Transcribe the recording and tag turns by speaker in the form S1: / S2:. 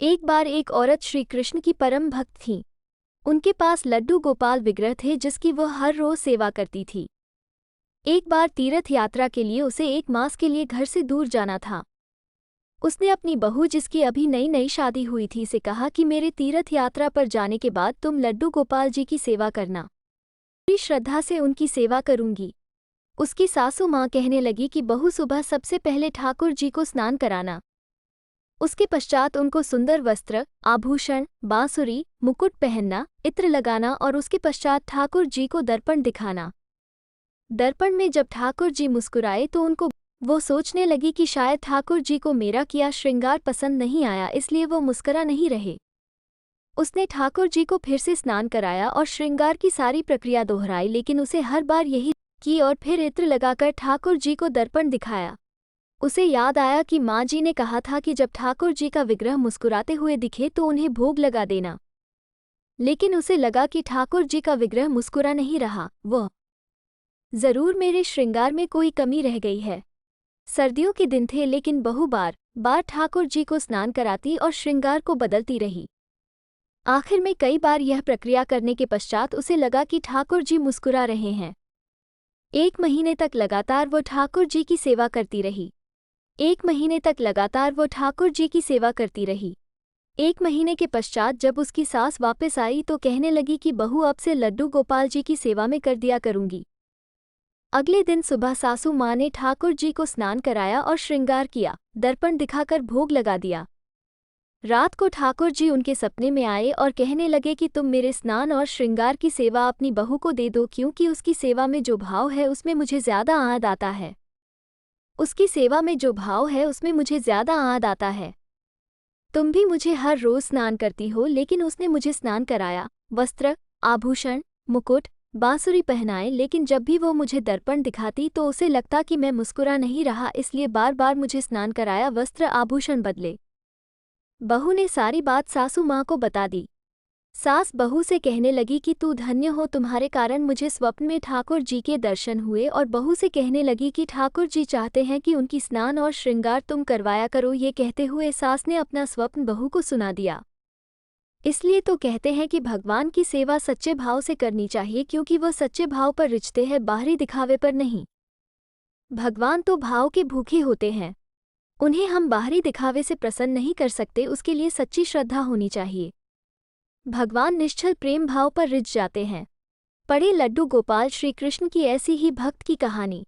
S1: एक बार एक औरत श्री कृष्ण की परम भक्त थी। उनके पास लड्डू गोपाल विग्रह थे जिसकी वह हर रोज सेवा करती थी। एक बार तीर्थ यात्रा के लिए उसे 1 मास के लिए घर से दूर जाना था। उसने अपनी बहू, जिसकी अभी नई नई शादी हुई थी, से कहा कि मेरे तीर्थ यात्रा पर जाने के बाद तुम लड्डू गोपाल जी की सेवा करना। पूरी श्रद्धा से उनकी सेवा करूंगी। उसकी सासू माँ कहने लगी कि बहू, सुबह सबसे पहले ठाकुर जी को स्नान कराना। उसके पश्चात उनको सुंदर वस्त्र, आभूषण, बांसुरी, मुकुट पहनना, इत्र लगाना और उसके पश्चात ठाकुर जी को दर्पण दिखाना। दर्पण में जब ठाकुर जी मुस्कुराए तो वो सोचने लगी कि शायद ठाकुर जी को मेरा किया श्रृंगार पसंद नहीं आया, इसलिए वो मुस्कुरा नहीं रहे। उसने ठाकुर जी को फिर से स्नान कराया और श्रृंगार की सारी प्रक्रिया दोहराई, लेकिन उसे हर बार यही की और फिर इत्र लगाकर ठाकुर जी को दर्पण दिखाया। उसे याद आया कि माँ जी ने कहा था कि जब ठाकुर जी का विग्रह मुस्कुराते हुए दिखे तो उन्हें भोग लगा देना। लेकिन उसे लगा कि ठाकुर जी का विग्रह मुस्कुरा नहीं रहा, वह जरूर मेरे श्रृंगार में कोई कमी रह गई है। सर्दियों के दिन थे, लेकिन बहू बार बार ठाकुर जी को स्नान कराती और श्रृंगार को बदलती रही। आखिर में कई बार यह प्रक्रिया करने के पश्चात उसे लगा कि ठाकुर जी मुस्कुरा रहे हैं। 1 महीने तक लगातार वो ठाकुर जी की सेवा करती रही। 1 महीने तक लगातार वो ठाकुर जी की सेवा करती रही। 1 महीने के पश्चात जब उसकी सास वापस आई तो कहने लगी कि बहू, अब से लड्डू गोपाल जी की सेवा में कर दिया करूंगी। अगले दिन सुबह सासू माँ ने ठाकुर जी को स्नान कराया और श्रृंगार किया, दर्पण दिखाकर भोग लगा दिया। रात को ठाकुर जी उनके सपने में आए और कहने लगे कि तुम मेरे स्नान और श्रृंगार की सेवा अपनी बहू को दे दो, क्योंकि उसकी सेवा में जो भाव है उसमें मुझे ज्यादा आनंद आता है। उसकी सेवा में जो भाव है उसमें मुझे ज्यादा आनंद आता है। तुम भी मुझे हर रोज स्नान करती हो, लेकिन उसने मुझे स्नान कराया, वस्त्र, आभूषण, मुकुट, बांसुरी पहनाए, लेकिन जब भी वो मुझे दर्पण दिखाती तो उसे लगता कि मैं मुस्कुरा नहीं रहा, इसलिए बार बार मुझे स्नान कराया, वस्त्र आभूषण बदले। बहू ने सारी बात सासू माँ को बता दी। सास बहू से कहने लगी कि तू धन्य हो, तुम्हारे कारण मुझे स्वप्न में ठाकुर जी के दर्शन हुए। और बहू से कहने लगी कि ठाकुर जी चाहते हैं कि उनकी स्नान और श्रृंगार तुम करवाया करो। ये कहते हुए सास ने अपना स्वप्न बहू को सुना दिया। इसलिए तो कहते हैं कि भगवान की सेवा सच्चे भाव से करनी चाहिए, क्योंकि वह सच्चे भाव पर रिझते हैं, बाहरी दिखावे पर नहीं। भगवान तो भाव के भूखे होते हैं, उन्हें हम बाहरी दिखावे से प्रसन्न नहीं कर सकते। उसके लिए सच्ची श्रद्धा होनी चाहिए। भगवान निश्चल प्रेम भाव पर रिझ जाते हैं। पढ़े लड्डू गोपाल श्री कृष्ण की ऐसी ही भक्त की कहानी।